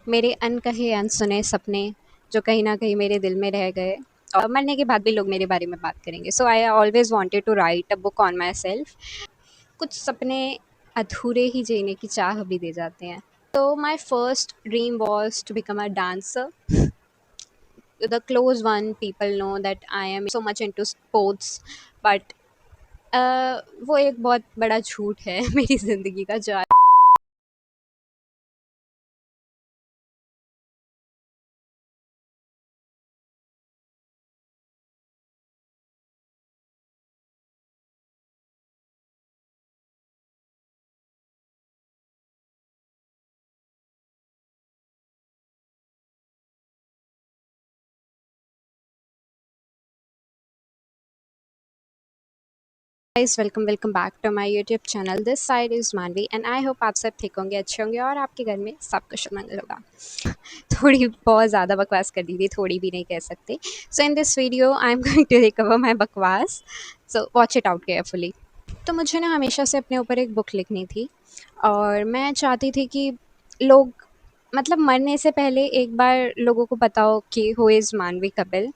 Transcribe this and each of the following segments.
मेरे अनकहे अनसुने सपने जो कहीं न कहीं मेरे दिल में रह गए और मरने के बाद भी लोग मेरे बारे में बात करेंगे। So I always wanted to write a book on myself. कुछ सपने अधूरे ही जीने की चाह भी दे जाते हैं। तो my first dream was to become a dancer. The close one people know that I am so much into sports, but वो एक बहुत बड़ा झूठ है मेरी ज़िंदगी का जो guys, welcome back to my YouTube channel. This side is Manvi and I hope आप सब ठीक होंगे, अच्छे होंगे और आपके घर में सब कुशल मंगल होगा। थोड़ी बहुत ज़्यादा बकवास कर दी थी, थोड़ी भी नहीं कह सकते। So in this video I am going to recover my बकवास, so watch it out carefully. तो मुझे ना हमेशा से अपने ऊपर एक बुक लिखनी थी और मैं चाहती थी कि लोग मतलब मरने से पहले एक बार लोगों को पता हो कि हु इज़ मानवी कपिल।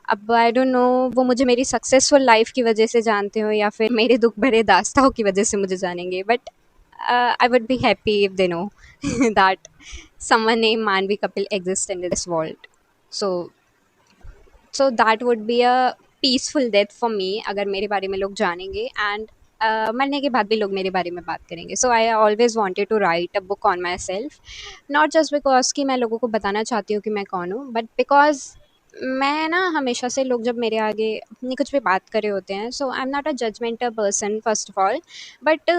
अब आई डोंट नो वो मुझे मेरी सक्सेसफुल लाइफ की वजह से जानते हो या फिर मेरे दुख भरे दास्तानों की वजह से मुझे जानेंगे, but I would be happy if they know that someone name Manvi Kapil exist in this world. So so that would be a peaceful death for me अगर मेरे बारे में लोग जानेंगे एंड मरने के बाद भी लोग मेरे बारे में बात करेंगे। So I always wanted to write a book on myself, not just because कि मैं लोगों को बताना चाहती हूँ कि मैं कौन हूँ, बट बिकॉज मैं ना हमेशा से लोग जब मेरे आगे अपनी कुछ भी बात कर रहे होते हैं, so I am not a judgmental person first of all, but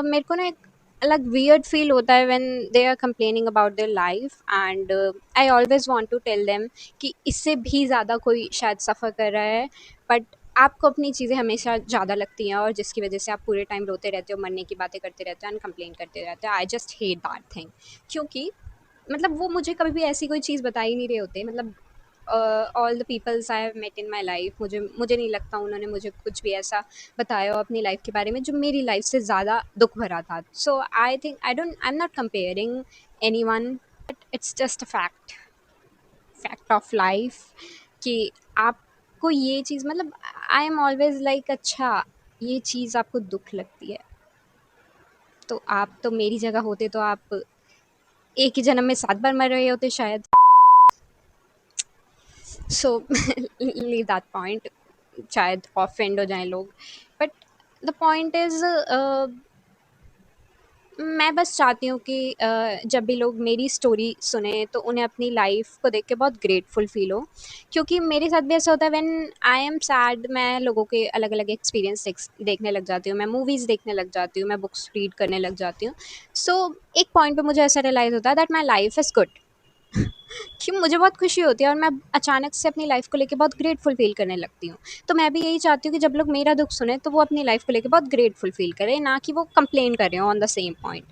मेरे को ना एक अलग वियर्ड फील होता है when they are complaining about their life and I always want to tell them कि इससे भी ज़्यादा कोई शायद सफ़र कर रहा है, बट आपको अपनी चीज़ें हमेशा ज़्यादा लगती हैं और जिसकी वजह से आप पूरे टाइम रोते रहते हो, मरने की बातें करते रहते हो एंड कंप्लेन करते रहते हो। I just hate that thing, क्योंकि मतलब वो मुझे कभी भी ऐसी कोई चीज़ बता ही नहीं रहे होते। मतलब all the peoples I have met in my life, मुझे मुझे नहीं लगता उन्होंने मुझे कुछ भी ऐसा बताया हो अपनी लाइफ के बारे में जो मेरी लाइफ से ज़्यादा दुख भरा था। So I think I am not comparing anyone, but it's just a fact of life कि आपको ये चीज़ मतलब आई एम ऑलवेज लाइक अच्छा, ये चीज़ आपको दुख लगती है तो आप तो मेरी जगह होते तो आप एक ही जन्म में 7 बार मर रहे होते शायद। सो लीव दैट पॉइंट, शायद ऑफेंड हो जाएँ लोग, बट द पॉइंट इज़ मैं बस चाहती हूँ कि जब भी लोग मेरी स्टोरी सुने तो उन्हें अपनी लाइफ को देख के बहुत ग्रेटफुल फील हो, क्योंकि मेरे साथ भी ऐसा होता है व्हेन आई एम सैड, मैं लोगों के अलग अलग एक्सपीरियंस देखने लग जाती हूँ, मैं मूवीज़ देखने लग जाती हूँ, मैं बुक्स रीड करने लग जाती हूँ। सो एक पॉइंट पे मुझे ऐसा रियलाइज़ होता है that my life is good कि मुझे बहुत खुशी होती है और मैं अचानक से अपनी लाइफ को लेके बहुत ग्रेटफुल फील करने लगती हूँ। तो मैं भी यही चाहती हूँ कि जब लोग मेरा दुख सुने तो वो अपनी लाइफ को लेके बहुत ग्रेटफुल फील करें, ना कि वो कंप्लेन कर रहे हो on the same point.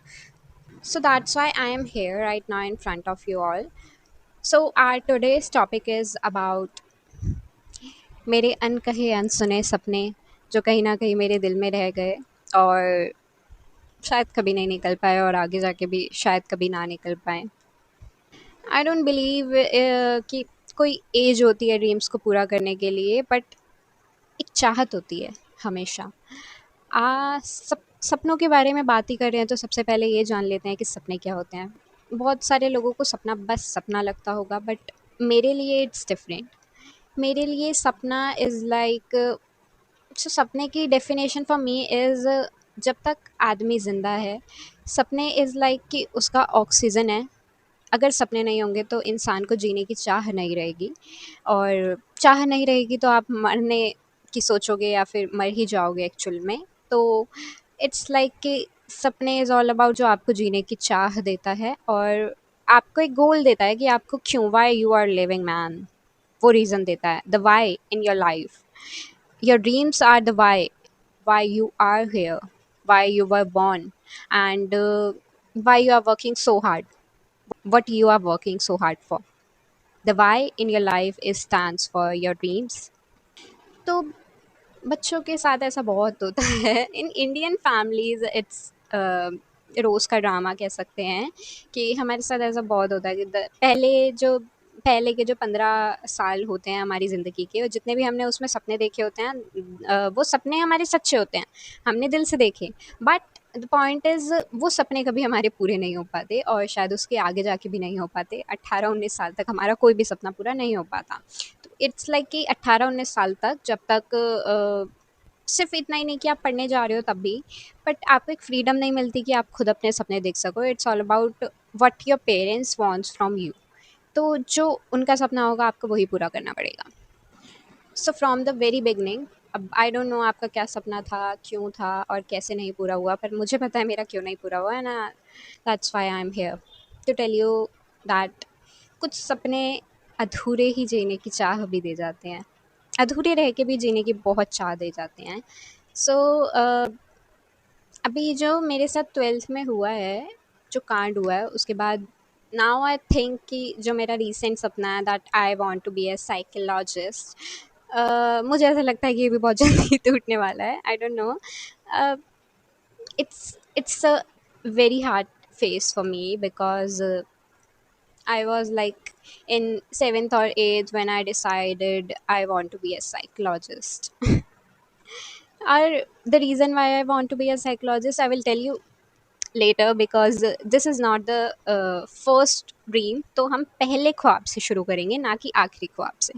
So that's why I am here right now in front of you all. So our today's topic is about मेरे अनकहे अनसुने सपने जो कहीं न कहीं मेरे दिल में रह गए और शायद कभी नहीं निकल पाए और आगे जाके भी शायद कभी ना निकल पाएँ। आई डोंट बिलीव कि कोई एज होती है ड्रीम्स को पूरा करने के लिए, बट एक चाहत होती है हमेशा। सपनों के बारे में बात ही कर रहे हैं तो सबसे पहले ये जान लेते हैं कि सपने क्या होते हैं। बहुत सारे लोगों को सपना बस सपना लगता होगा, बट मेरे लिए इट्स डिफरेंट। मेरे लिए सपना इज़ लाइक सपने की डेफिनेशन फॉर मी इज़ जब तक आदमी ज़िंदा है, सपने इज़ लाइक कि उसका ऑक्सीजन है। अगर सपने नहीं होंगे तो इंसान को जीने की चाह नहीं रहेगी और चाह नहीं रहेगी तो आप मरने की सोचोगे या फिर मर ही जाओगे एक्चुअल में। तो इट्स लाइक कि सपने इज़ ऑल अबाउट जो आपको जीने की चाह देता है और आपको एक गोल देता है कि आपको क्यों, why you are living man, वो रीज़न देता है, the why in your life. Your dreams are the why you are here, why you were born, and why you are working so hard, what you are working so hard for. The why in your life is stands for your dreams. तो बच्चों के साथ ऐसा बहुत होता है in Indian families, it's रोज़ का drama कह सकते हैं कि हमारे साथ ऐसा बहुत होता है कि पहले के जो 15 साल होते हैं हमारी ज़िंदगी के और जितने भी हमने उसमें सपने देखे होते हैं वो सपने हमारे सच्चे होते हैं, हमने दिल से देखे। बट द पॉइंट इज़ वो सपने कभी हमारे पूरे नहीं हो पाते और शायद उसके आगे जाके भी नहीं हो पाते। 18-19 साल तक हमारा कोई भी सपना पूरा नहीं हो पाता। तो इट्स लाइक कि 18-19 साल तक जब तक सिर्फ़ इतना ही नहीं कि आप पढ़ने जा रहे हो तब भी, बट आपको एक फ्रीडम नहीं मिलती कि आप खुद अपने सपने देख सको। It's all about what your parents wants from you. तो जो उनका सपना होगा आपको वही पूरा करना पड़ेगा। So from the very beginning, अब आई डोंट नो आपका क्या सपना था, क्यों था और कैसे नहीं पूरा हुआ, पर मुझे पता है मेरा क्यों नहीं पूरा हुआ and that's why I am here to tell you that कुछ सपने अधूरे ही जीने की चाह भी दे जाते हैं। अधूरे रह के भी जीने की बहुत चाह दे जाते हैं। सो अभी जो मेरे साथ 12th में हुआ है, जो कांड हुआ है उसके बाद नाउ आई थिंक कि जो मेरा रीसेंट सपना है that I want to be a psychologist, मुझे ऐसा लगता है कि ये भी बहुत जल्दी टूटने वाला है। I don't know, it's a very hard phase for me because I was like in 7th or 8th when I decided I want to be a psychologist. Or the reason why I want to be a psychologist, I will tell you later because this is not the first dream. तो हम पहले ख्वाब से शुरू करेंगे ना कि आखिरी ख्वाब से।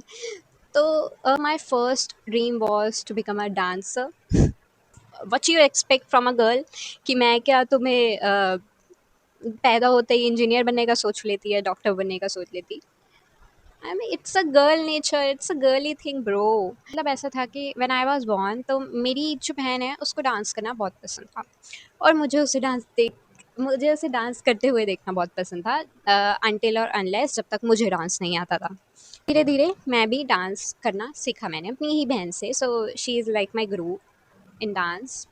तो my first dream was to become a dancer. What you expect from a girl कि मैं क्या तुम्हें पैदा होते ही इंजीनियर बनने का सोच लेती है, डॉक्टर बनने का सोच लेती। I mean it's a girl nature, it's a girly thing bro. मतलब ऐसा था कि व्हेन आई वाज बोर्न तो मेरी जो बहन है उसको डांस करना बहुत पसंद था और मुझे उसे डांस करते हुए देखना बहुत पसंद था, अनटिल और अनलेस जब तक मुझे डांस नहीं आता था। धीरे धीरे मैं भी डांस करना सीखा मैंने अपनी ही बहन से। So she is like my Guru in dance,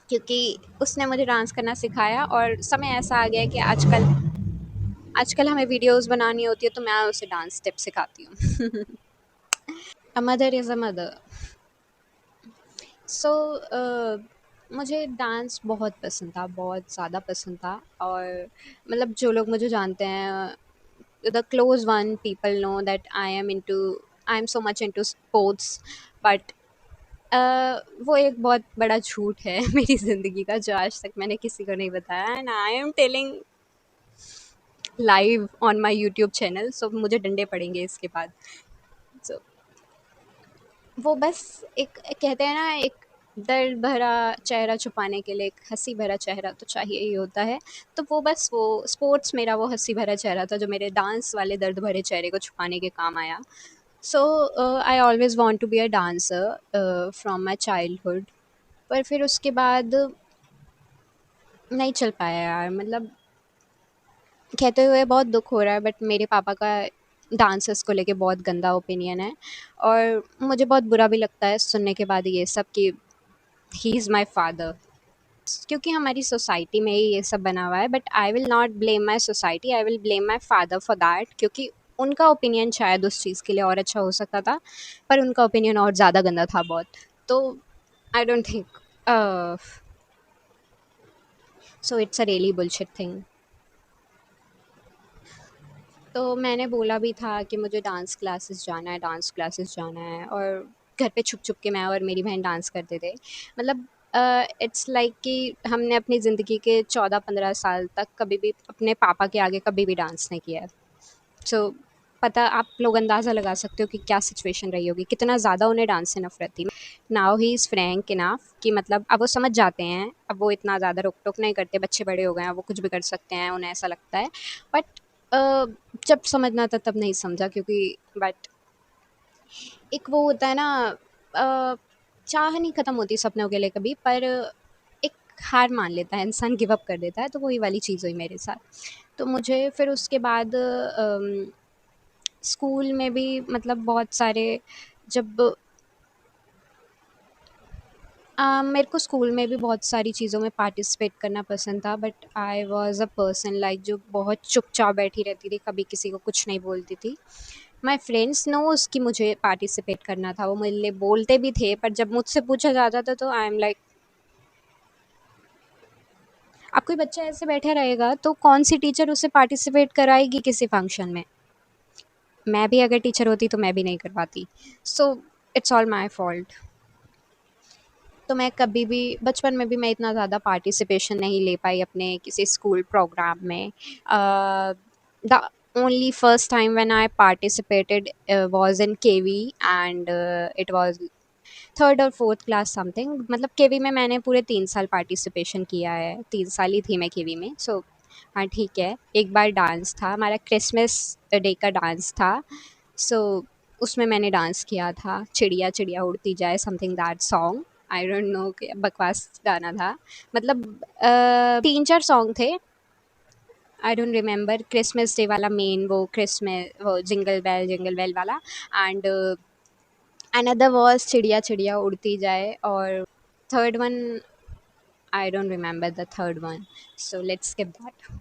क्योंकि उसने मुझे डांस करना सिखाया और समय ऐसा आ गया है कि आजकल आजकल हमें वीडियोस बनानी होती है तो मैं उसे डांस स्टेप सिखाती हूँ। A mother is a mother. So मुझे डांस बहुत पसंद था, बहुत ज़्यादा पसंद था। और मतलब जो लोग मुझे जानते हैं, the close one people know that I am so much into sports. But वो एक बहुत बड़ा झूठ है मेरी ज़िंदगी का जो आज तक मैंने किसी को नहीं बताया and I am telling live on my YouTube channel. So मुझे डंडे पड़ेंगे इसके बाद। सो वो बस एक कहते हैं ना, एक दर्द भरा चेहरा छुपाने के लिए एक हँसी भरा चेहरा तो चाहिए ही होता है। तो वो स्पोर्ट्स मेरा वो हँसी भरा चेहरा था जो मेरे डांस वाले दर्द भरे चेहरे को छुपाने के काम आया। So I always want to be a dancer from my childhood. पर फिर उसके बाद नहीं चल पाया यार। मतलब कहते हुए बहुत दुःख हो रहा है बट मेरे पापा का डांसर्स को लेके बहुत गंदा ओपिनियन है और मुझे बहुत बुरा भी लगता है सुनने के बाद ये सब कि ही इज़ माय फादर। क्योंकि हमारी सोसाइटी में ही ये सब बना हुआ है, but I will not blame my society, I will blame my father for that, क्योंकि उनका ओपिनियन शायद उस चीज़ के लिए और अच्छा हो सकता था, पर उनका ओपिनियन और ज़्यादा गंदा था बहुत। तो I don't think so it's a really bullshit thing. तो मैंने बोला भी था कि मुझे डांस क्लासेस जाना है, डांस क्लासेस जाना है, और घर पे छुप-छुप के मैं और मेरी बहन डांस करते थे। मतलब इट्स लाइक कि हमने अपनी ज़िंदगी के 14-15 साल तक कभी भी अपने पापा के आगे कभी भी डांस नहीं किया है। सो पता आप लोग अंदाज़ा लगा सकते हो कि क्या सिचुएशन रही होगी, कितना ज़्यादा उन्हें डांस से नफ़रत थी। Now he is Frank enough कि मतलब अब वो समझ जाते हैं, अब वो इतना ज़्यादा रोक-टोक नहीं करते, बच्चे बड़े हो गए हैं, वो कुछ भी कर सकते हैं, उन्हें ऐसा लगता है। बट अ, जब समझना था तब नहीं समझा, क्योंकि बट एक वो होता है ना, अ, चाह नहीं ख़त्म होती सपनों के लिए कभी, पर एक हार मान लेता है इंसान, गिव अप कर देता है, तो वही वाली चीज़ हुई मेरे साथ। तो मुझे फिर उसके बाद स्कूल में भी मतलब बहुत सारे जब मेरे को स्कूल में भी बहुत सारी चीज़ों में पार्टिसिपेट करना पसंद था, but I was a person like जो बहुत चुपचाप बैठी रहती थी, कभी किसी को कुछ नहीं बोलती थी। माय फ्रेंड्स नोज़ कि मुझे पार्टिसिपेट करना था, वो मेरे लिए बोलते भी थे, पर जब मुझसे पूछा जाता था तो आई एम लाइक अब कोई बच्चा ऐसे बैठा रहेगा तो कौन सी टीचर उसे पार्टिसिपेट कराएगी किसी फंक्शन में? मैं भी अगर टीचर होती तो मैं भी नहीं करवाती। So it's all my fault. तो मैं कभी भी बचपन में भी मैं इतना ज़्यादा पार्टिसिपेशन नहीं ले पाई अपने किसी स्कूल प्रोग्राम में। The only first time when I participated was in KV and it was third और फोर्थ क्लास समथिंग। मतलब केवी में मैंने पूरे 3 साल पार्टिसिपेशन किया है, 3 साल ही थी मैं केवी में। सो हाँ ठीक है, एक बार डांस था हमारा, क्रिसमस डे का डांस था। सो उसमें मैंने डांस किया था, चिड़िया चिड़िया उड़ती जाए something that song. I don't know, बकवास गाना था। मतलब 3-4 सॉन्ग थे। I don't remember. Christmas day वाला मेन, वो क्रिसमस वो जिंगल बेल वाला। एंड अनदर वाज चिड़िया चिड़िया उड़ती जाए। और third one, I don't remember the third one, so let's skip that.